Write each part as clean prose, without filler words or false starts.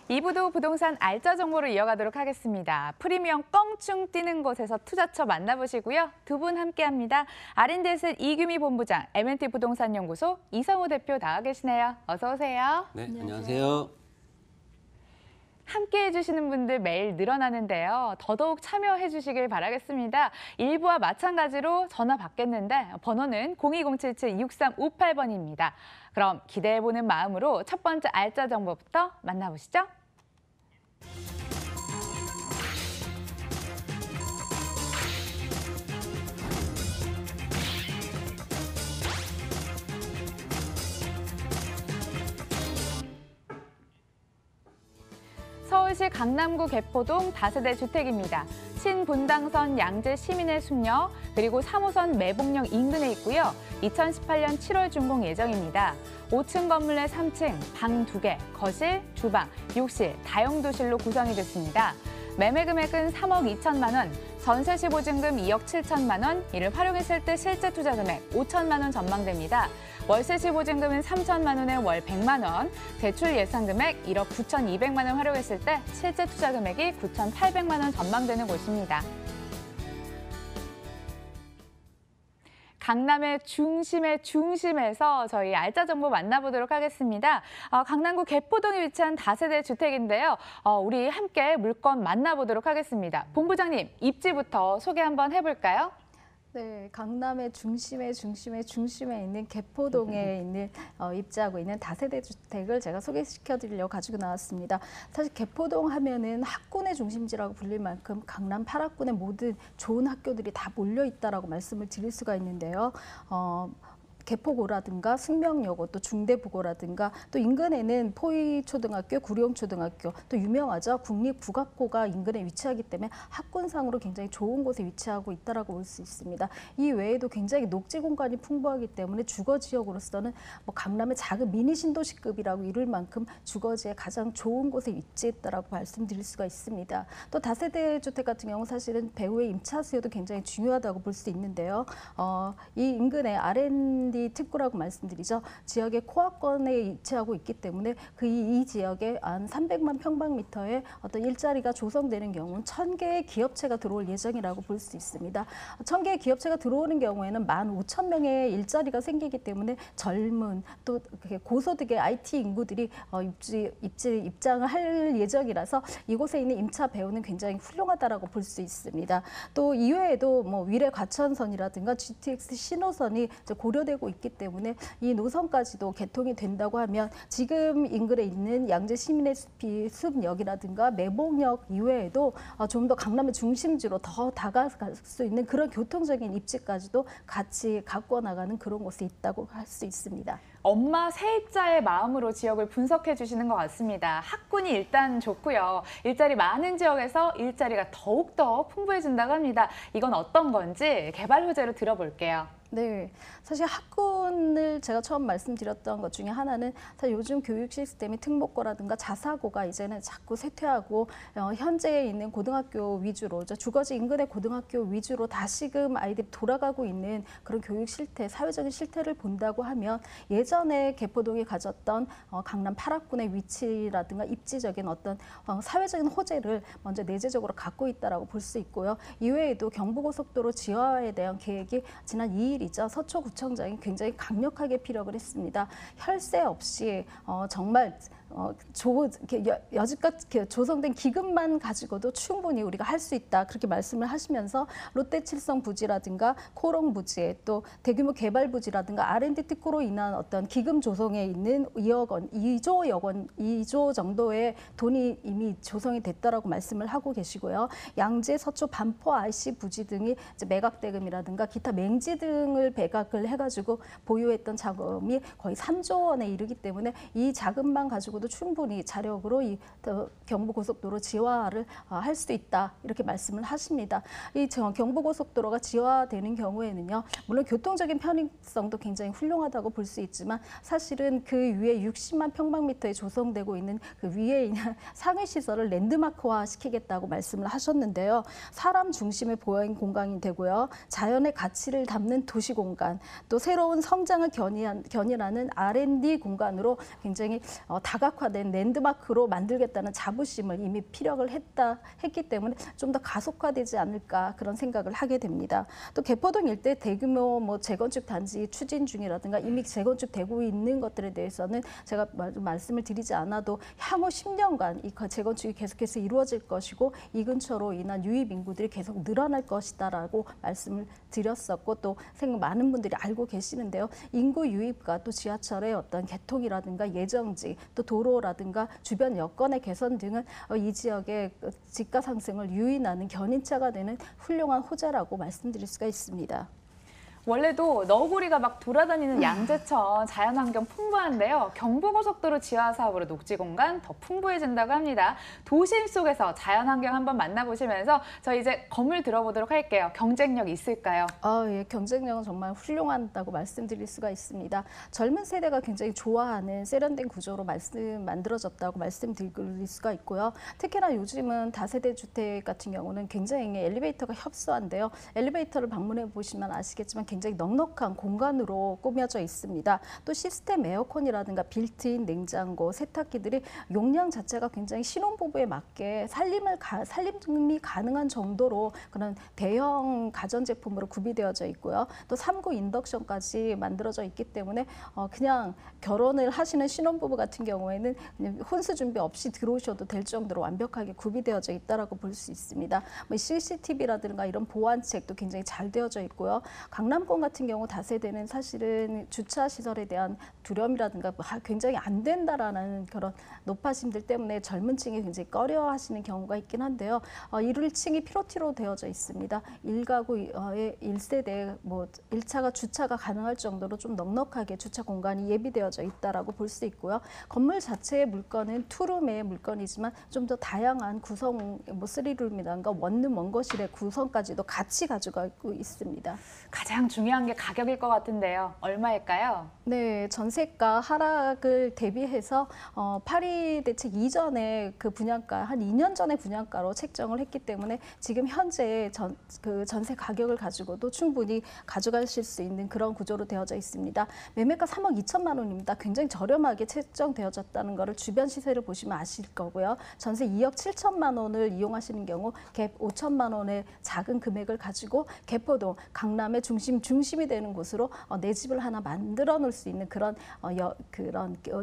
2부도 부동산 알짜 정보를 이어가도록 하겠습니다. 프리미엄 껑충 뛰는 곳에서 투자처 만나보시고요. 두 분 함께합니다. R&D에셋 이규미 본부장, M&T 부동산연구소 이성우 대표 나와 계시네요. 어서 오세요. 네, 안녕하세요. 함께해 주시는 분들 매일 늘어나는데요. 더더욱 참여해 주시길 바라겠습니다. 일부와 마찬가지로 전화 받겠는데 번호는 02077-6358번입니다. 그럼 기대해보는 마음으로 첫 번째 알짜 정보부터 만나보시죠. 서울시 강남구 개포동 다세대 주택입니다. 신분당선 양재 시민의 숲역, 그리고 3호선 매봉역 인근에 있고요. 2018년 7월 준공 예정입니다. 5층 건물 내 3층, 방 2개, 거실, 주방, 욕실, 다용도실로 구성이 됐습니다. 매매 금액은 3억 2천만 원, 전세시 보증금 2억 7천만 원, 이를 활용했을 때 실제 투자 금액 5천만 원 전망됩니다. 월세시 보증금은 3천만 원에 월 100만 원, 대출 예상 금액 1억 9,200만 원 활용했을 때 실제 투자 금액이 9,800만 원 전망되는 곳입니다. 강남의 중심의 중심에서 저희 알짜 정보 만나보도록 하겠습니다. 강남구 개포동에 위치한 다세대 주택인데요. 우리 함께 물건 만나보도록 하겠습니다. 본부장님, 입지부터 소개 한번 해볼까요? 네, 강남의 중심에 있는 개포동에 있는 입지하고 있는 다세대 주택을 제가 소개시켜드리려고 가지고 나왔습니다. 사실 개포동 하면은 학군의 중심지라고 불릴 만큼 강남 8학군의 모든 좋은 학교들이 다 몰려 있다라고 말씀을 드릴 수가 있는데요. 개포고라든가 숙명여고, 또 중대부고라든가 또 인근에는 포이초등학교, 구룡초등학교, 또 유명하죠. 국립국악고가 인근에 위치하기 때문에 학군상으로 굉장히 좋은 곳에 위치하고 있다라고 볼 수 있습니다. 이 외에도 굉장히 녹지 공간이 풍부하기 때문에 주거지역으로서는 강남의 작은 미니 신도시급이라고 이룰 만큼 주거지에 가장 좋은 곳에 위치했다라고 말씀드릴 수가 있습니다. 또 다세대 주택 같은 경우 사실은 배후의 임차 수요도 굉장히 중요하다고 볼 수 있는데요. 이 인근에 R&D 특구라고 말씀드리죠. 지역의 코앞권에 위치하고 있기 때문에 이 지역에 한 300만 평방미터의 어떤 일자리가 조성되는 경우는 1,000개의 기업체가 들어올 예정이라고 볼 수 있습니다. 1,000개의 기업체가 들어오는 경우에는 15,000명의 일자리가 생기기 때문에 젊은 또 고소득의 IT 인구들이 입장을 할 예정이라서 이곳에 있는 임차 배후는 굉장히 훌륭하다라고 볼 수 있습니다. 또 이외에도 위례 과천선이라든가 GTX 신호선이 고려되고 있기 때문에 이 노선까지도 개통이 된다고 하면 지금 인근에 있는 양재 시민의 숲역이라든가 매봉역 이외에도 좀 더 강남의 중심지로 더 다가갈 수 있는 그런 교통적인 입지까지도 같이 가꿔 나가는 그런 곳에 있다고 할 수 있습니다. 엄마 세입자의 마음으로 지역을 분석해 주시는 것 같습니다. 학군이 일단 좋고요. 일자리 많은 지역에서 일자리가 더욱더 풍부해진다고 합니다. 이건 어떤 건지 개발 호재로 들어볼게요. 네, 사실 학군을 제가 처음 말씀드렸던 것 중에 하나는 사실 요즘 교육 시스템이 특목고라든가 자사고가 이제는 자꾸 쇠퇴하고 현재에 있는 고등학교 위주로 주거지 인근의 고등학교 위주로 다시금 아이들이 돌아가고 있는 그런 교육 실태, 사회적인 실태를 본다고 하면 예전에 개포동이 가졌던 강남 8학군의 위치라든가 입지적인 어떤 사회적인 호재를 먼저 내재적으로 갖고 있다라고 볼 수 있고요. 이외에도 경부고속도로 지하화에 대한 계획이 지난 2일 이죠. 서초구청장이 굉장히 강력하게 피력을 했습니다. 혈세 없이 정말 여지껏 조성된 기금만 가지고도 충분히 우리가 할 수 있다 그렇게 말씀을 하시면서 롯데칠성 부지라든가 코롱 부지 또 대규모 개발 부지라든가 R&D 특구로 인한 어떤 기금 조성에 있는 2억 원, 2조 정도의 돈이 이미 조성이 됐다라고 말씀을 하고 계시고요. 양재, 서초, 반포, IC 부지 등이 이제 매각대금이라든가 기타 맹지 등을 매각을 해가지고 보유했던 자금이 거의 3조 원에 이르기 때문에 이 자금만 가지고도 충분히 자력으로 이 경부고속도로 지하화를 할 수 있다 이렇게 말씀을 하십니다. 이 경부고속도로가 지하화되는 경우에는요, 물론 교통적인 편의성도 굉장히 훌륭하다고 볼 수 있지만 사실은 그 위에 60만 평방미터에 조성되고 있는 그 위에 있는 상위 시설을 랜드마크화 시키겠다고 말씀을 하셨는데요. 사람 중심의 보행 공간이 되고요, 자연의 가치를 담는 도시 공간, 또 새로운 성장을 견인하는 R&D 공간으로 굉장히 다가 백악화된 랜드마크로 만들겠다는 자부심을 이미 피력을 했기 때문에 좀 더 가속화되지 않을까 그런 생각을 하게 됩니다. 또 개포동 일대 대규모 재건축 단지 추진 중이라든가 이미 재건축되고 있는 것들에 대해서는 제가 말씀을 드리지 않아도 향후 10년간 이 재건축이 계속해서 이루어질 것이고 이 근처로 인한 유입 인구들이 계속 늘어날 것이다라고 말씀을 드렸었고 또 많은 분들이 알고 계시는데요. 인구 유입과 또 지하철의 어떤 개통이라든가 예정지 또 도로라든가 주변 여건의 개선 등은 이 지역의 집가 상승을 유인하는 견인차가 되는 훌륭한 호재라고 말씀드릴 수가 있습니다. 원래도 너구리가 막 돌아다니는 양재천 자연환경 풍부한데요. 경부고속도로 지하 사업으로 녹지 공간 더 풍부해진다고 합니다. 도심 속에서 자연환경 한번 만나보시면서 저 이제 건물 들어보도록 할게요. 경쟁력 있을까요? 예, 경쟁력은 정말 훌륭하다고 말씀드릴 수가 있습니다. 젊은 세대가 굉장히 좋아하는 세련된 구조로 만들어졌다고 말씀드릴 수가 있고요. 특히나 요즘은 다세대 주택 같은 경우는 굉장히 엘리베이터가 협소한데요. 엘리베이터를 방문해 보시면 아시겠지만 굉장히 넉넉한 공간으로 꾸며져 있습니다. 또 시스템 에어컨이라든가 빌트인 냉장고, 세탁기들이 용량 자체가 굉장히 신혼부부에 맞게 살림이 가능한 정도로 그런 대형 가전제품으로 구비되어져 있고요. 또 3구 인덕션까지 만들어져 있기 때문에 그냥 결혼을 하시는 신혼부부 같은 경우에는 그냥 혼수 준비 없이 들어오셔도 될 정도로 완벽하게 구비되어져 있다라고 볼 수 있습니다. CCTV라든가 이런 보안책도 굉장히 잘 되어져 있고요. 강남권 같은 경우 다세대는 사실은 주차 시설에 대한 두려움이라든가 굉장히 안 된다라는 그런 높아심들 때문에 젊은 층이 굉장히 꺼려하시는 경우가 있긴 한데요. 1층이 피로티로 되어져 있습니다. 1가구의 1세대 1차가 주차가 가능할 정도로 좀 넉넉하게 주차 공간이 예비되어져 있다라고 볼 수 있고요. 건물 자체의 물건은 투룸의 물건이지만 좀 더 다양한 구성 3룸이라든가 원룸 원거실의 구성까지도 같이 가져가고 있습니다. 가장 중요한 게 가격일 것 같은데요. 얼마일까요? 네, 전세가 하락을 대비해서 파리 대책 이전에 그 분양가 한 2년 전에 분양가로 책정을 했기 때문에 지금 현재 전세 가격을 가지고도 충분히 가져가실 수 있는 그런 구조로 되어져 있습니다. 매매가 3억 2천만 원입니다. 굉장히 저렴하게 책정되어졌다는 것을 주변 시세를 보시면 아실 거고요. 전세 2억 7천만 원을 이용하시는 경우 갭 5천만 원의 작은 금액을 가지고 개포동 강남의 중심이 되는 곳으로 내 집을 하나 만들어 놓을 수 있는 그런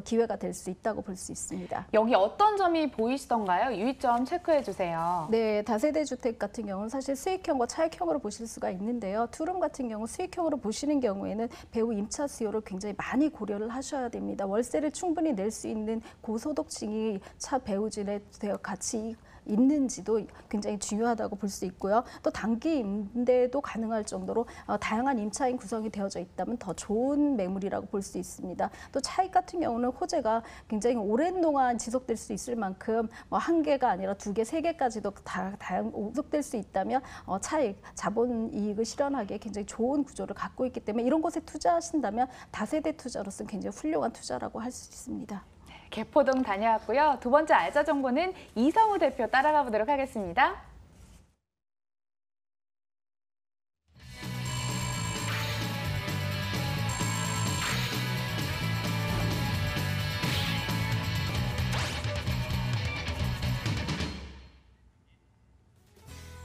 기회가 될 수 있다고 볼 수 있습니다. 여기 어떤 점이 보이시던가요? 유의점 체크해 주세요. 네, 다세대 주택 같은 경우는 사실 수익형과 차익형으로 보실 수가 있는데요. 투룸 같은 경우 수익형으로 보시는 경우에는 배우 임차 수요를 굉장히 많이 고려를 하셔야 됩니다. 월세를 충분히 낼 수 있는 고소득층이 차 배우진에 같이 있는지도 굉장히 중요하다고 볼 수 있고요. 또 단기 임대도 가능할 정도로 다양한 임차인 구성이 되어져 있다면 더 좋은 매물이라고 볼 수 있습니다. 또 차익 같은 경우는 호재가 굉장히 오랜 동안 지속될 수 있을 만큼 한 개가 아니라 2개, 3개까지도 지속될 수 있다면 차익, 자본 이익을 실현하기에 굉장히 좋은 구조를 갖고 있기 때문에 이런 곳에 투자하신다면 다세대 투자로서는 굉장히 훌륭한 투자라고 할 수 있습니다. 개포동 다녀왔고요. 두 번째 알짜 정보는 이성우 대표 따라가 보도록 하겠습니다.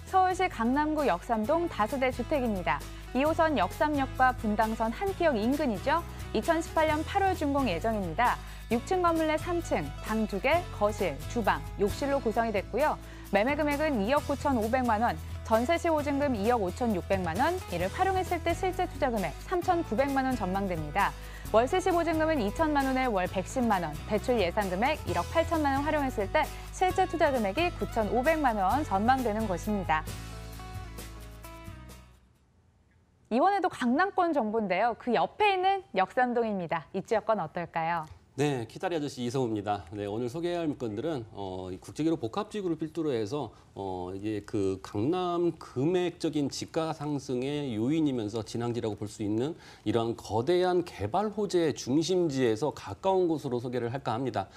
서울시 강남구 역삼동 다세대 주택입니다. 2호선 역삼역과 분당선 한티역 인근이죠. 2018년 8월 준공 예정입니다. 6층 건물 내 3층, 방 2개, 거실, 주방, 욕실로 구성이 됐고요. 매매 금액은 2억 9,500만 원, 전세 시 보증금 2억 5,600만 원, 이를 활용했을 때 실제 투자 금액 3,900만 원 전망됩니다. 월세 시 보증금은 2천만 원에 월 110만 원, 대출 예상 금액 1억 8천만 원 활용했을 때 실제 투자 금액이 9,500만 원 전망되는 것입니다. 이번에도 강남권 정보인데요. 그 옆에 있는 역삼동입니다. 이 지역권 어떨까요? 네, 키다리 아저씨 이성우입니다. 네, 오늘 소개할 물건들은 국제기로 복합지구를 필두로 해서 이게 그 강남 금액적인 집가 상승의 요인이면서 진앙지라고 볼 수 있는 이런 거대한 개발 호재의 중심지에서 가까운 곳으로 소개를 할까 합니다.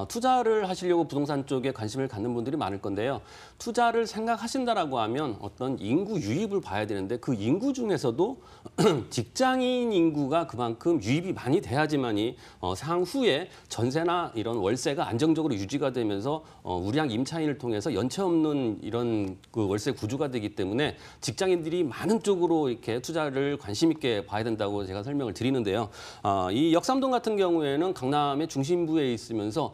투자를 하시려고 부동산 쪽에 관심을 갖는 분들이 많을 건데요. 투자를 생각하신다라고 하면 어떤 인구 유입을 봐야 되는데 그 인구 중에서도 직장인 인구가 그만큼 유입이 많이 돼야지만이 향후 후에 전세나 이런 월세가 안정적으로 유지가 되면서 우량 임차인을 통해서 연체 없는 이런 그 월세 구조가 되기 때문에 직장인들이 많은 쪽으로 이렇게 투자를 관심 있게 봐야 된다고 제가 설명을 드리는데요. 이 역삼동 같은 경우에는 강남의 중심부에 있으면서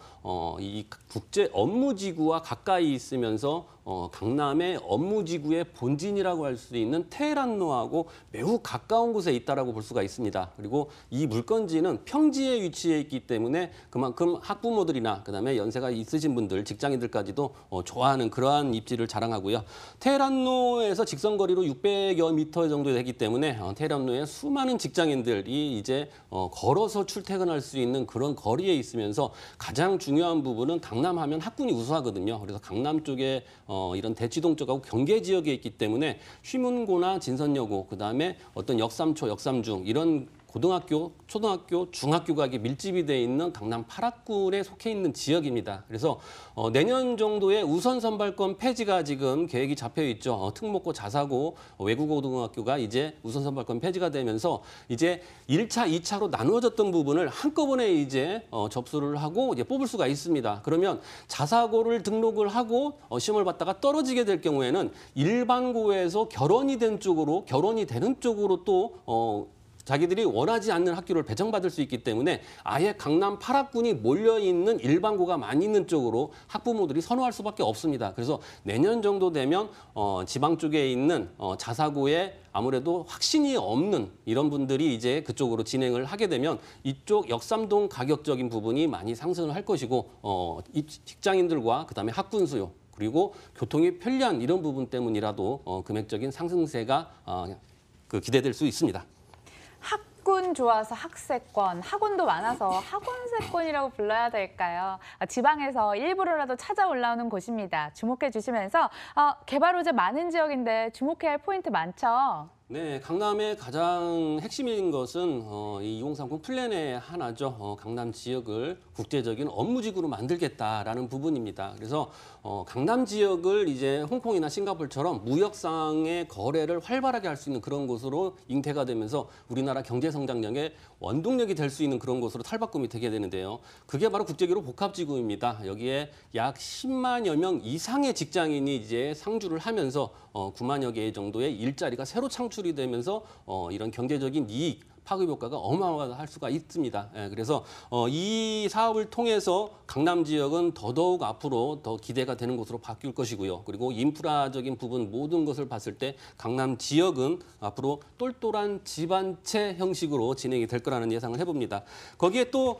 이 국제 업무지구와 가까이 있으면서 강남의 업무지구의 본진이라고 할 수 있는 테헤란로하고 매우 가까운 곳에 있다라고 볼 수가 있습니다. 그리고 이 물건지는 평지에 위치해 있기 때문에 그만큼 학부모들이나 그다음에 연세가 있으신 분들, 직장인들까지도 좋아하는 그러한 입지를 자랑하고요. 테헤란로에서 직선거리로 600여 미터 정도 되기 때문에 테헤란로에 수많은 직장인들이 이제 걸어서 출퇴근할 수 있는 그런 거리에 있으면서 가장 중요한 부분은 강남하면 학군이 우수하거든요. 그래서 강남 쪽에 이런 대치동 쪽하고 경계 지역에 있기 때문에 휘문고나 진선여고, 그다음에 어떤 역삼초, 역삼중 이런 고등학교, 초등학교, 중학교가 밀집이 돼 있는 강남 8학군에 속해 있는 지역입니다. 그래서 내년 정도에 우선 선발권 폐지가 지금 계획이 잡혀 있죠. 특목고, 자사고, 외국어고등학교가 이제 우선 선발권 폐지가 되면서 이제 1차, 2차로 나누어졌던 부분을 한꺼번에 이제 접수를 하고 이제 뽑을 수가 있습니다. 그러면 자사고를 등록을 하고 시험을 봤다가 떨어지게 될 경우에는 일반고에서 결혼이 되는 쪽으로 또 자기들이 원하지 않는 학교를 배정받을 수 있기 때문에 아예 강남 8학군이 몰려있는 일반고가 많이 있는 쪽으로 학부모들이 선호할 수밖에 없습니다. 그래서 내년 정도 되면 지방 쪽에 있는 자사고에 아무래도 확신이 없는 이런 분들이 이제 그쪽으로 진행을 하게 되면 이쪽 역삼동 가격적인 부분이 많이 상승을 할 것이고 직장인들과 그다음에 학군 수요 그리고 교통이 편리한 이런 부분 때문이라도 금액적인 상승세가 기대될 수 있습니다. 학군 좋아서 학세권, 학원도 많아서 학원세권이라고 불러야 될까요? 지방에서 일부러라도 찾아 올라오는 곳입니다. 주목해 주시면서 개발 호재 많은 지역인데 주목해야 할 포인트 많죠? 네, 강남의 가장 핵심인 것은 이 2030 플랜의 하나죠. 강남 지역을 국제적인 업무지구로 만들겠다라는 부분입니다. 그래서 강남 지역을 이제 홍콩이나 싱가포르처럼 무역상의 거래를 활발하게 할 수 있는 그런 곳으로 잉태가 되면서 우리나라 경제 성장력의 원동력이 될 수 있는 그런 곳으로 탈바꿈이 되게 되는데요. 그게 바로 국제기로 복합지구입니다. 여기에 약 10만여 명 이상의 직장인이 이제 상주를 하면서 9만여 개 정도의 일자리가 새로 창출이 되면서 이런 경제적인 이익, 파급 효과가 어마어마할 수가 있습니다. 그래서 이 사업을 통해서 강남 지역은 더더욱 앞으로 더 기대가 되는 곳으로 바뀔 것이고요. 그리고 인프라적인 부분 모든 것을 봤을 때 강남 지역은 앞으로 똘똘한 집안채 형식으로 진행이 될 거라는 예상을 해봅니다. 거기에 또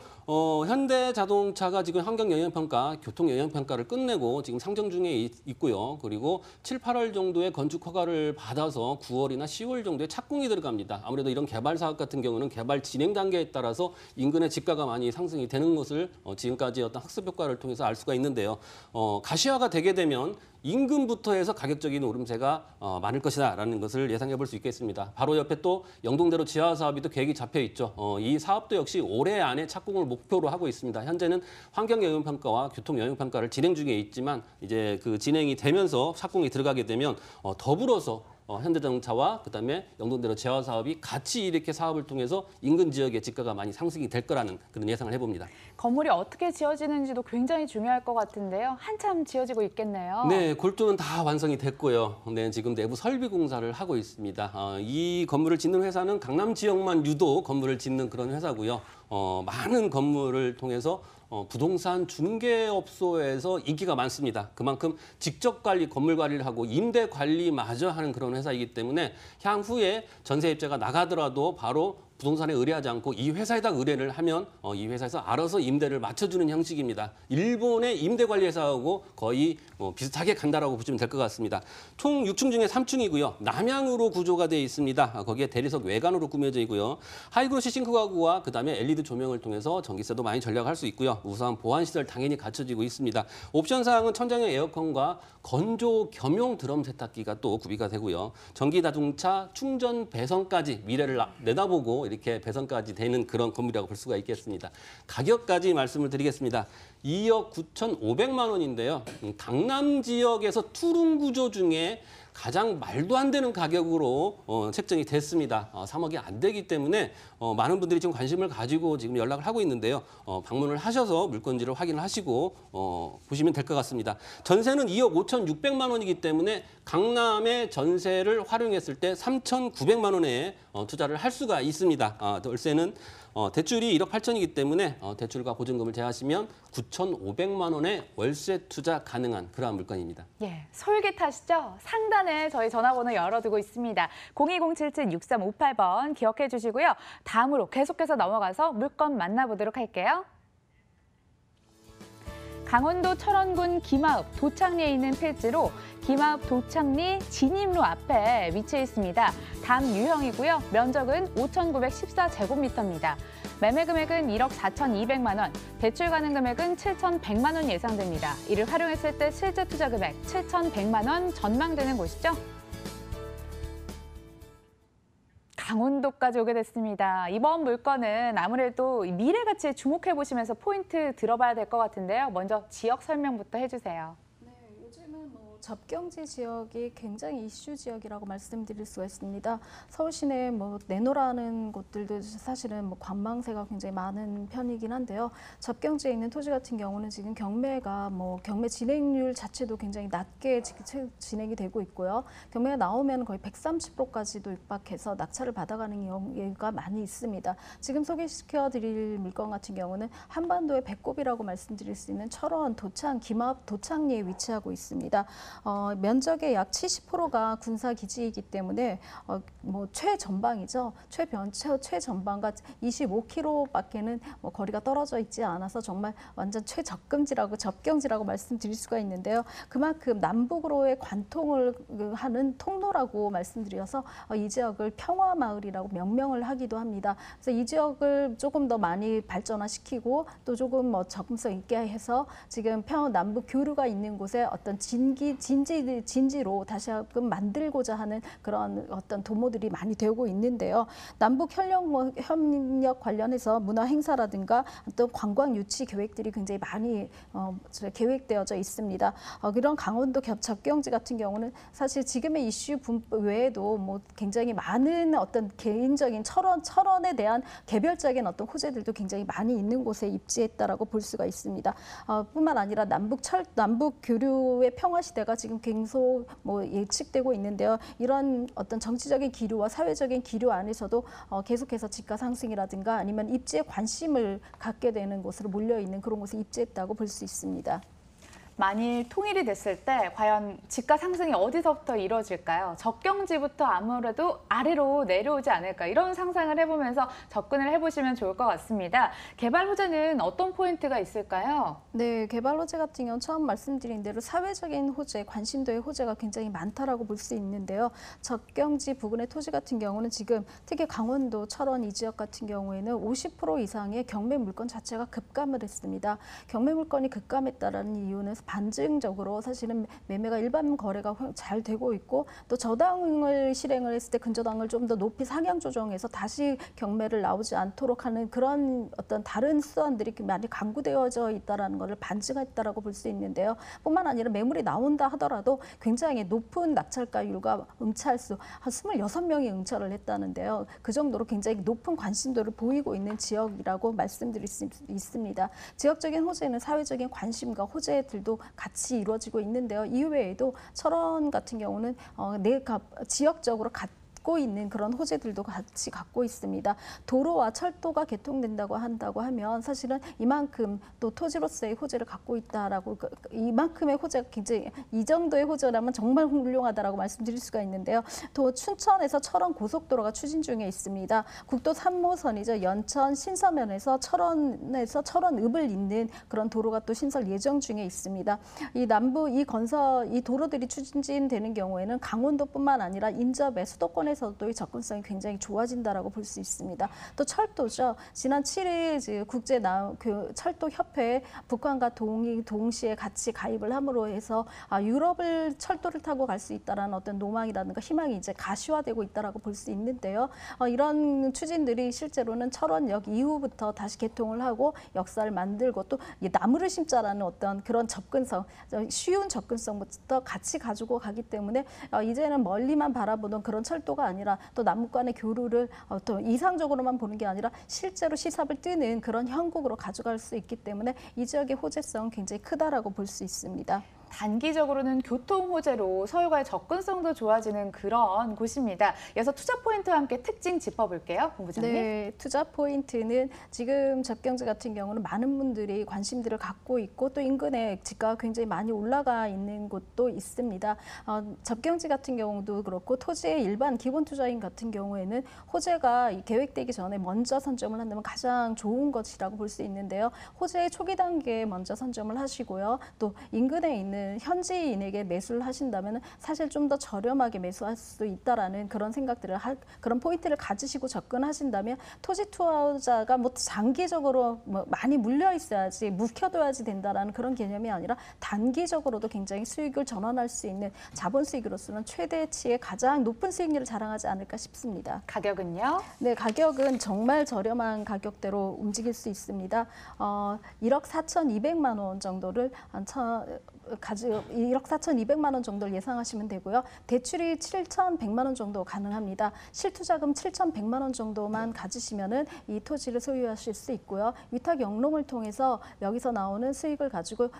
현대자동차가 지금 환경영향평가, 교통영향평가를 끝내고 지금 상정 중에 있고요. 그리고 7, 8월 정도에 건축 허가를 받아서 9월이나 10월 정도에 착공이 들어갑니다. 아무래도 이런 개발 사업 같은 경우는 개발 진행 단계에 따라서 인근의 집가가 많이 상승이 되는 것을 지금까지 어떤 학습 효과를 통해서 알 수가 있는데요. 가시화가 되게 되면 임금부터 해서 가격적인 오름세가 많을 것이다라는 것을 예상해 볼 수 있겠습니다. 바로 옆에 또 영동대로 지하 사업이 또 계획이 잡혀 있죠. 이 사업도 역시 올해 안에 착공을 목표로 하고 있습니다. 현재는 환경영향평가와 교통영향평가를 진행 중에 있지만 이제 그 진행이 되면서 착공이 들어가게 되면 더불어서 현대자동차와 그다음에 영동대로 재화 사업이 같이 이렇게 사업을 통해서 인근 지역의 집가가 많이 상승이 될 거라는 그런 예상을 해봅니다. 건물이 어떻게 지어지는지도 굉장히 중요할 것 같은데요. 한참 지어지고 있겠네요. 네, 골조는 다 완성이 됐고요. 네, 지금 내부 설비 공사를 하고 있습니다. 이 건물을 짓는 회사는 강남 지역만 유독 건물을 짓는 그런 회사고요. 많은 건물을 통해서 부동산 중개업소에서 인기가 많습니다. 그만큼 직접 관리, 건물 관리를 하고 임대 관리마저 하는 그런 회사이기 때문에 향후에 전세입자가 나가더라도 바로 부동산에 의뢰하지 않고 이 회사에다 의뢰를 하면 이 회사에서 알아서 임대를 맞춰주는 형식입니다. 일본의 임대관리회사하고 거의 비슷하게 간다라고 보시면 될 것 같습니다. 총 6층 중에 3층이고요. 남향으로 구조가 되어 있습니다. 거기에 대리석 외관으로 꾸며져 있고요. 하이그로시 싱크 가구와 그다음에 LED 조명을 통해서 전기세도 많이 절약할 수 있고요. 우수한 보안시설 당연히 갖춰지고 있습니다. 옵션 사항은 천장형 에어컨과 건조 겸용 드럼 세탁기가 또 구비가 되고요. 전기자동차 충전 배선까지 미래를 내다보고 이렇게 배선까지 되는 그런 건물이라고 볼 수가 있겠습니다. 가격까지 말씀을 드리겠습니다. 2억 9,500만 원인데요. 강남 지역에서 투룸 구조 중에 가장 말도 안 되는 가격으로 책정이 됐습니다. 3억이 안 되기 때문에 많은 분들이 지금 관심을 가지고 지금 연락을 하고 있는데요. 방문을 하셔서 물건지를 확인을 하시고 보시면 될 것 같습니다. 전세는 2억 5,600만 원이기 때문에 강남의 전세를 활용했을 때 3,900만 원에 투자를 할 수가 있습니다. 월세는 대출이 1억 8천이기 때문에 대출과 보증금을 제하시면 9,500만 원의 월세 투자 가능한 그러한 물건입니다. 예, 솔깃하시죠? 상단에 저희 전화번호 열어두고 있습니다. 02077-6358번 기억해 주시고요. 다음으로 계속해서 넘어가서 물건 만나보도록 할게요. 강원도 철원군 김하읍 도창리에 있는 필지로 김하읍 도창리 진입로 앞에 위치해 있습니다. 담 유형이고요. 면적은 5,914제곱미터입니다. 매매 금액은 1억 4,200만 원, 대출 가능 금액은 7,100만 원 예상됩니다. 이를 활용했을 때 실제 투자 금액 7,100만 원 전망되는 곳이죠. 강원도까지 오게 됐습니다. 이번 물건은 아무래도 미래 가치에 주목해 보시면서 포인트 들어봐야 될 것 같은데요. 먼저 지역 설명부터 해주세요. 요즘은 접경지 지역이 굉장히 이슈 지역이라고 말씀드릴 수가 있습니다. 서울 시내 내노라는 곳들도 사실은 관망세가 굉장히 많은 편이긴 한데요. 접경지에 있는 토지 같은 경우는 지금 경매가 경매 진행률 자체도 굉장히 낮게 진행이 되고 있고요. 경매가 나오면 거의 130%까지도 육박해서 낙찰을 받아가는 경우가 많이 있습니다. 지금 소개시켜드릴 물건 같은 경우는 한반도의 배꼽이라고 말씀드릴 수 있는 철원, 도창, 김하읍, 도창리에 위치하고 있습니다. 면적의 약 70%가 군사기지이기 때문에 최전방이죠. 최전방과 25km밖에는 거리가 떨어져 있지 않아서 정말 완전 접경지라고 말씀드릴 수가 있는데요. 그만큼 남북으로의 관통을 하는 통로라고 말씀드려서 이 지역을 평화마을이라고 명명을 하기도 합니다. 그래서 이 지역을 조금 더 많이 발전화시키고 또 조금 접근성 있게 해서 지금 남북 교류가 있는 곳에 어떤 진지로 다시 한번 만들고자 하는 그런 어떤 도모들이 많이 되고 있는데요. 남북 협력 관련해서 문화 행사라든가 어떤 관광 유치 계획들이 굉장히 많이 계획되어져 있습니다. 이런 강원도 접경지 같은 경우는 사실 지금의 이슈 외에도 굉장히 많은 어떤 개인적인 철원에 대한 개별적인 어떤 호재들도 굉장히 많이 있는 곳에 입지했다라고 볼 수가 있습니다. 뿐만 아니라 남북 교류의 평화 시대가 지금 계속 예측되고 있는데요. 이런 어떤 정치적인 기류와 사회적인 기류 안에서도 계속해서 집가 상승이라든가 아니면 입지에 관심을 갖게 되는 곳으로 몰려 있는 그런 곳에 입지했다고 볼 수 있습니다. 만일 통일이 됐을 때 과연 집가 상승이 어디서부터 이루어질까요? 접경지부터 아무래도 아래로 내려오지 않을까 이런 상상을 해보면서 접근을 해보시면 좋을 것 같습니다. 개발 호재는 어떤 포인트가 있을까요? 네, 개발 호재 같은 경우는 처음 말씀드린 대로 사회적인 호재, 관심도의 호재가 굉장히 많다라고 볼 수 있는데요. 접경지 부근의 토지 같은 경우는 지금 특히 강원도, 철원 이 지역 같은 경우에는 50% 이상의 경매 물건 자체가 급감을 했습니다. 경매 물건이 급감했다라는 이유는 반증적으로 사실은 매매가 일반 거래가 잘 되고 있고 또 저당을 실행을 했을 때 근저당을 좀 더 높이 상향 조정해서 다시 경매를 나오지 않도록 하는 그런 어떤 다른 수단들이 많이 강구되어져 있다라는 것을 반증했다라고 볼 수 있는데요. 뿐만 아니라 매물이 나온다 하더라도 굉장히 높은 낙찰가율과 응찰수 한 26명이 응찰을 했다는데요. 그 정도로 굉장히 높은 관심도를 보이고 있는 지역이라고 말씀드릴 수 있습니다. 지역적인 호재는 사회적인 관심과 호재들도 같이 이루어지고 있는데요. 이외에도 철원 같은 경우는 지역적으로 갖고 있는 그런 호재들도 같이 갖고 있습니다. 도로와 철도가 개통된다고 하면 사실은 이만큼 또 토지로서의 호재를 갖고 있다라고 이만큼의 호재가 굉장히 이 정도의 호재라면 정말 훌륭하다라고 말씀드릴 수가 있는데요. 또 춘천에서 철원 고속도로가 추진 중에 있습니다. 국도 3호선이죠. 연천 신서면에서 철원에서 철원읍을 잇는 그런 도로가 또 신설 예정 중에 있습니다. 이 도로들이 추진되는 경우에는 강원도뿐만 아니라 인접의 수도권에 면에서도 이 접근성이 굉장히 좋아진다라고 볼 수 있습니다. 또 철도죠. 지난 7일 국제 철도 협회에 북한과 동시에 같이 가입을 함으로 해서 유럽을 철도를 타고 갈 수 있다라는 어떤 로망이라든가 희망이 이제 가시화되고 있다라고 볼 수 있는데요. 이런 추진들이 실제로는 철원역 이후부터 다시 개통을 하고 역사를 만들고 또 나무를 심자라는 어떤 그런 접근성, 쉬운 접근성부터 같이 가지고 가기 때문에 이제는 멀리만 바라보던 그런 철도가 아니라 또 남북 간의 교류를 또 이상적으로만 보는 게 아니라 실제로 시삽을 뜨는 그런 형국으로 가져갈 수 있기 때문에 이 지역의 호재성은 굉장히 크다라고 볼 수 있습니다. 단기적으로는 교통 호재로 서울과의 접근성도 좋아지는 그런 곳입니다. 이어서 투자 포인트와 함께 특징 짚어볼게요, 본부장님. 네, 투자 포인트는 지금 접경지 같은 경우는 많은 분들이 관심들을 갖고 있고 또 인근에 집가가 굉장히 많이 올라가 있는 곳도 있습니다. 접경지 같은 경우도 그렇고 토지의 일반 기본 투자인 같은 경우에는 호재가 계획되기 전에 먼저 선점을 한다면 가장 좋은 것이라고 볼 수 있는데요. 호재의 초기 단계에 먼저 선점을 하시고요. 또 인근에 있는 현지인에게 매수를 하신다면 사실 좀 더 저렴하게 매수할 수 있다라는 그런 생각들을 그런 포인트를 가지시고 접근하신다면 토지 투자가 뭐 장기적으로 뭐 많이 물려 있어야지 묵혀둬야지 된다라는 그런 개념이 아니라 단기적으로도 굉장히 수익을 전환할 수 있는 자본 수익으로서는 최대치의 가장 높은 수익률을 자랑하지 않을까 싶습니다. 가격은요? 네, 가격은 정말 저렴한 가격대로 움직일 수 있습니다. 1억 4,200만 원 정도를 1억 4,200만 원 정도를 예상하시면 되고요. 대출이 7,100만 원 정도 가능합니다. 실투자금 7,100만 원 정도만 가지시면은 이 토지를 소유하실 수 있고요. 위탁 영농을 통해서 여기서 나오는 수익을 가지고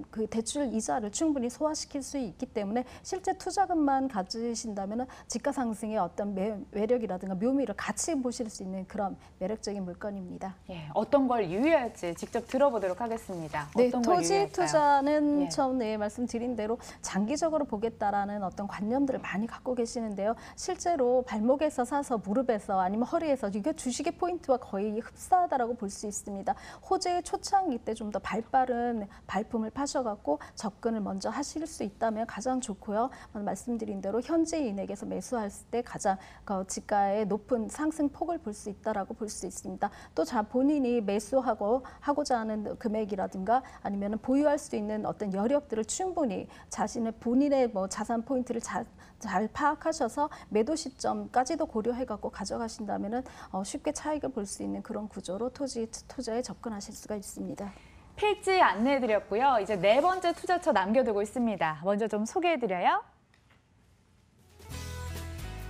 그 대출 이자를 충분히 소화시킬 수 있기 때문에 실제 투자금만 가지신다면은 지가 상승의 어떤 매력이라든가 묘미를 같이 보실 수 있는 그런 매력적인 물건입니다. 예, 어떤 걸 유의할지 직접 들어보도록 하겠습니다. 네, 어떤 걸 토지 유의할까요? 투자는 예. 처음에 말씀드린 대로 장기적으로 보겠다라는 어떤 관념들을 많이 갖고 계시는데요. 실제로 발목에서 사서 무릎에서 아니면 허리에서 이게 주식의 포인트와 거의 흡사하다라고 볼 수 있습니다. 호재의 초창기 때 좀 더 발빠른 발품을 파셔갖고 접근을 먼저 하실 수 있다면 가장 좋고요. 말씀드린 대로 현지인에게서 매수할 때 가장 지가의 높은 상승 폭을 볼 수 있다라고 볼 수 있습니다. 또 본인이 하고자 하는 금액이라든가 아니면 보유할 수 있는 어떤 여력들을 충분히 본인의 자산 포인트를 잘 파악하셔서 매도 시점까지도 고려해갖고 가져가신다면은 쉽게 차익을 볼 수 있는 그런 구조로 토지 투자에 접근하실 수가 있습니다. 필지 안내해드렸고요. 이제 네 번째 투자처 남겨두고 있습니다. 먼저 좀 소개해드려요.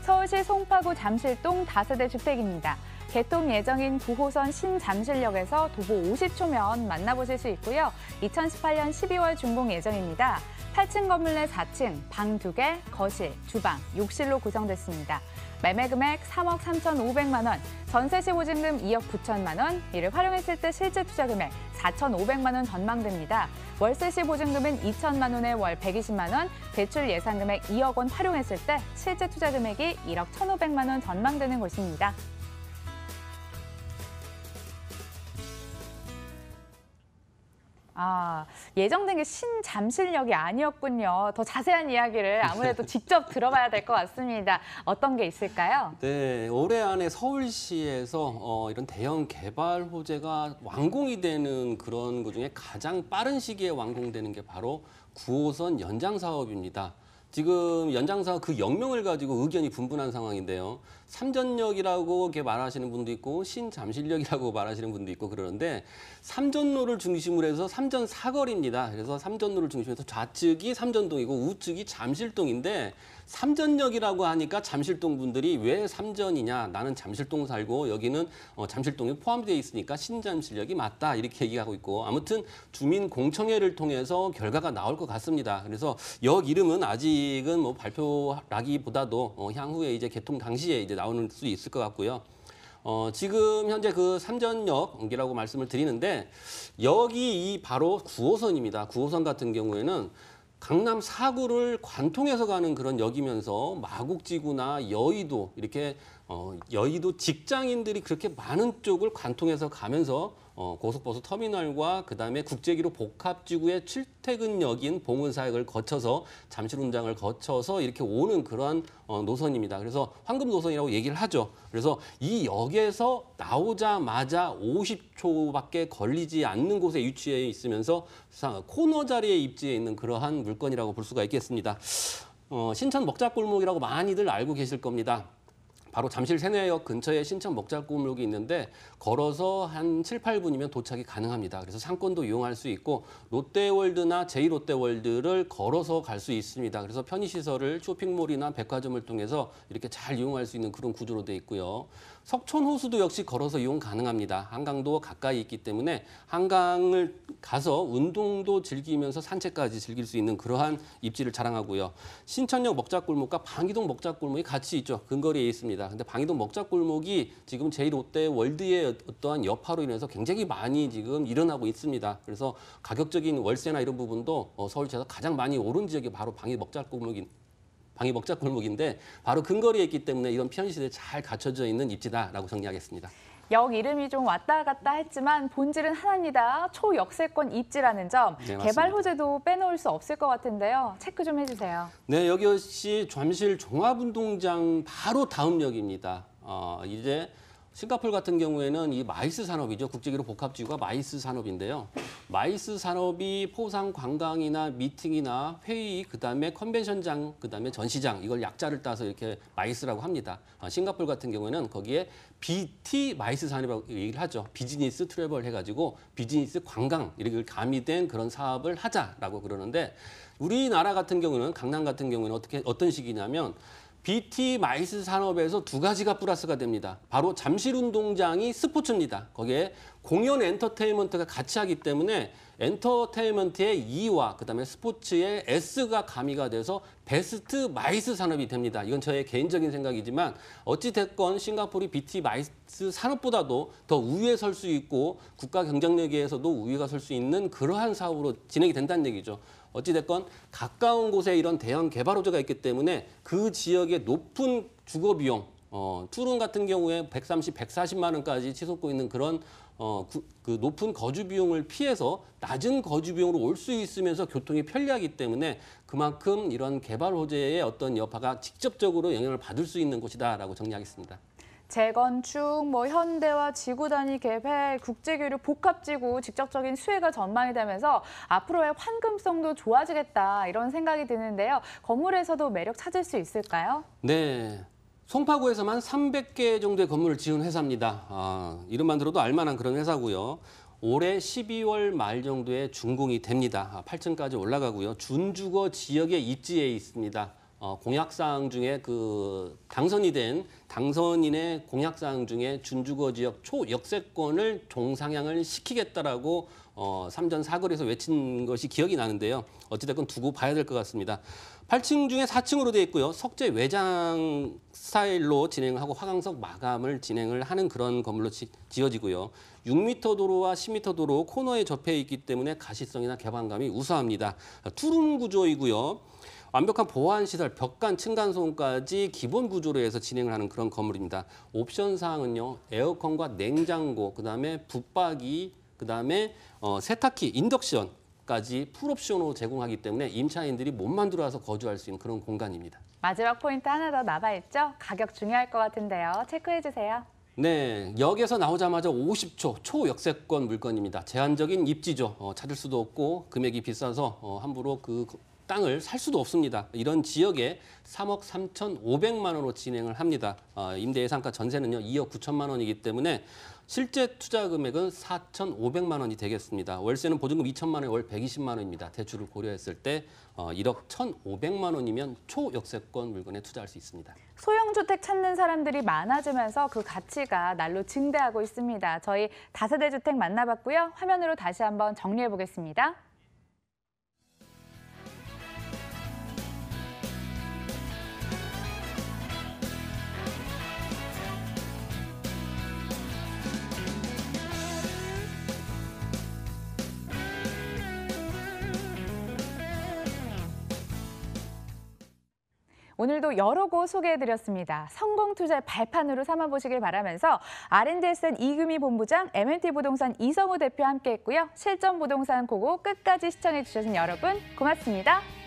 서울시 송파구 잠실동 다세대 주택입니다. 개통 예정인 9호선 신잠실역에서 도보 50초면 만나보실 수 있고요. 2018년 12월 준공 예정입니다. 8층 건물 내 4층, 방 2개, 거실, 주방, 욕실로 구성됐습니다. 매매 금액 3억 3,500만 원, 전세 시 보증금 2억 9천만 원, 이를 활용했을 때 실제 투자 금액 4,500만 원 전망됩니다. 월세 시 보증금은 2천만 원에 월 120만 원, 대출 예상 금액 2억 원 활용했을 때 실제 투자 금액이 1억 1,500만 원 전망되는 곳입니다. 예정된 게 신잠실역이 아니었군요. 더 자세한 이야기를 아무래도 직접 들어봐야 될 것 같습니다. 어떤 게 있을까요? 네, 올해 안에 서울시에서 이런 대형 개발 호재가 완공이 되는 그런 것 중에 가장 빠른 시기에 완공되는 게 바로 9호선 연장 사업입니다. 지금 연장 사업 그 역명을 가지고 의견이 분분한 상황인데요. 삼전역이라고 이렇게 말하시는 분도 있고 신잠실역이라고 말하시는 분도 있고 그러는데 삼전로를 중심으로 해서 삼전 사거리입니다. 그래서 삼전로를 중심으로 해서 좌측이 삼전동이고 우측이 잠실동인데 삼전역이라고 하니까 잠실동 분들이 왜 삼전이냐, 나는 잠실동 살고 여기는 잠실동이 포함되어 있으니까 신잠실역이 맞다 이렇게 얘기하고 있고, 아무튼 주민 공청회를 통해서 결과가 나올 것 같습니다. 그래서 역 이름은 아직은 뭐 발표라기보다도 향후에 이제 개통 당시에 이제 나오는 수 있을 것 같고요. 지금 현재 그 삼전역이라고 말씀을 드리는데 여기 이 바로 9호선입니다. 9호선 같은 경우에는 강남 4구를 관통해서 가는 그런 역이면서 마곡지구나 여의도 이렇게 여의도 직장인들이 그렇게 많은 쪽을 관통해서 가면서 고속버스 터미널과 그다음에 국제기로 복합지구의 출퇴근역인 봉은사역을 거쳐서 잠실운장을 거쳐서 이렇게 오는 그러한 노선입니다. 그래서 황금 노선이라고 얘기를 하죠. 그래서 이 역에서 나오자마자 50초밖에 걸리지 않는 곳에 위치해 있으면서 코너 자리에 입지해 있는 그러한 물건이라고 볼 수가 있겠습니다. 신천 먹자골목이라고 많이들 알고 계실 겁니다. 바로 잠실 세내역 근처에 신천 먹자골목이 있는데 걸어서 한 7, 8분이면 도착이 가능합니다. 그래서 상권도 이용할 수 있고 롯데월드나 제2롯데월드를 걸어서 갈 수 있습니다. 그래서 편의시설을 쇼핑몰이나 백화점을 통해서 이렇게 잘 이용할 수 있는 그런 구조로 되어 있고요. 석촌호수도 역시 걸어서 이용 가능합니다. 한강도 가까이 있기 때문에 한강을 가서 운동도 즐기면서 산책까지 즐길 수 있는 그러한 입지를 자랑하고요. 신천역 먹자골목과 방이동 먹자골목이 같이 있죠. 근거리에 있습니다. 근데 방이동 먹자골목이 지금 제2롯데월드의 어떠한 여파로 인해서 굉장히 많이 지금 일어나고 있습니다. 그래서 가격적인 월세나 이런 부분도 서울시에서 가장 많이 오른 지역이 바로 방이 먹자골목인데 바로 근거리에 있기 때문에 이런 편의시설이 잘 갖춰져 있는 입지다라고 정리하겠습니다. 역 이름이 좀 왔다 갔다 했지만 본질은 하나입니다. 초역세권 입지라는 점, 네, 맞습니다. 개발 호재도 빼놓을 수 없을 것 같은데요. 체크 좀 해주세요. 네, 여기 역시 잠실 종합운동장 바로 다음 역입니다. 이제 싱가포르 같은 경우에는 이 마이스 산업이죠. 국제기로 복합지구가 마이스 산업인데요. 마이스 산업이 포상 관광이나 미팅이나 회의, 그다음에 컨벤션장, 그다음에 전시장 이걸 약자를 따서 이렇게 마이스라고 합니다. 싱가포르 같은 경우에는 거기에 BT 마이스 산업이라고 얘기를 하죠. 비즈니스 트래블 해가지고 비즈니스 관광 이렇게 가미된 그런 사업을 하자라고 그러는데 우리나라 같은 경우는 강남 같은 경우는 어떤 식이냐면 BT 마이스 산업에서 두 가지가 플러스가 됩니다. 바로 잠실운동장이 스포츠입니다. 거기에 공연 엔터테인먼트가 같이 하기 때문에 엔터테인먼트의 E와 그다음에 스포츠의 S가 가미가 돼서 베스트 마이스 산업이 됩니다. 이건 저의 개인적인 생각이지만 어찌 됐건 싱가포르이 BT 마이스 산업보다도 더 우위에 설 수 있고 국가 경쟁력에서도 우위가 설 수 있는 그러한 사업으로 진행이 된다는 얘기죠. 어찌됐건 가까운 곳에 이런 대형 개발 호재가 있기 때문에 그 지역의 높은 주거 비용, 투룸 같은 경우에 130, 140만 원까지 치솟고 있는 그런 그 높은 거주 비용을 피해서 낮은 거주 비용으로 올 수 있으면서 교통이 편리하기 때문에 그만큼 이런 개발 호재의 어떤 여파가 직접적으로 영향을 받을 수 있는 곳이다라고 정리하겠습니다. 재건축, 현대화, 지구 단위 계획, 국제교류 복합지구 직접적인 수혜가 전망이 되면서 앞으로의 환금성도 좋아지겠다 이런 생각이 드는데요. 건물에서도 매력 찾을 수 있을까요? 네. 송파구에서만 300개 정도의 건물을 지은 회사입니다. 이름만 들어도 알만한 그런 회사고요. 올해 12월 말 정도에 준공이 됩니다. 8층까지 올라가고요. 준주거 지역에 입지해 있습니다. 공약사항 중에 그 당선이 된 당선인의 공약사항 중에 준주거 지역 초역세권을 종상향을 시키겠다라고 삼전 사거리에서 외친 것이 기억이 나는데요. 어찌됐건 두고 봐야 될 것 같습니다. 8층 중에 4층으로 되어 있고요. 석재 외장 스타일로 진행을 하고 화강석 마감을 진행을 하는 그런 건물로 지어지고요. 6m 도로와 10m 도로 코너에 접해 있기 때문에 가시성이나 개방감이 우수합니다. 투룸 구조이고요. 완벽한 보안 시설, 벽간, 층간소음까지 기본 구조로 해서 진행을 하는 그런 건물입니다. 옵션 사항은요. 에어컨과 냉장고, 그다음에 붙박이, 그다음에 세탁기, 인덕션까지 풀옵션으로 제공하기 때문에 임차인들이 몸만 들어와서 거주할 수 있는 그런 공간입니다. 마지막 포인트 하나 더 남아있죠? 가격 중요할 것 같은데요. 체크해주세요. 네, 역에서 나오자마자 50초 초역세권 물건입니다. 제한적인 입지죠. 찾을 수도 없고 금액이 비싸서 함부로 그 땅을 살 수도 없습니다. 이런 지역에 3억 3,500만 원으로 진행을 합니다. 임대 예상가 전세는요 2억 9천만 원이기 때문에 실제 투자 금액은 4,500만 원이 되겠습니다. 월세는 보증금 2천만 원에 월 120만 원입니다. 대출을 고려했을 때 1억 1,500만 원이면 초역세권 물건에 투자할 수 있습니다. 소형주택 찾는 사람들이 많아지면서 그 가치가 날로 증대하고 있습니다. 저희 다세대 주택 만나봤고요. 화면으로 다시 한번 정리해 보겠습니다. 오늘도 여러 곳 소개해드렸습니다. 성공 투자의 발판으로 삼아보시길 바라면서 R&SN 이금희 본부장, M&T 부동산 이성우 대표와 함께했고요. 실전 부동산 고고 끝까지 시청해주셔서 여러분 고맙습니다.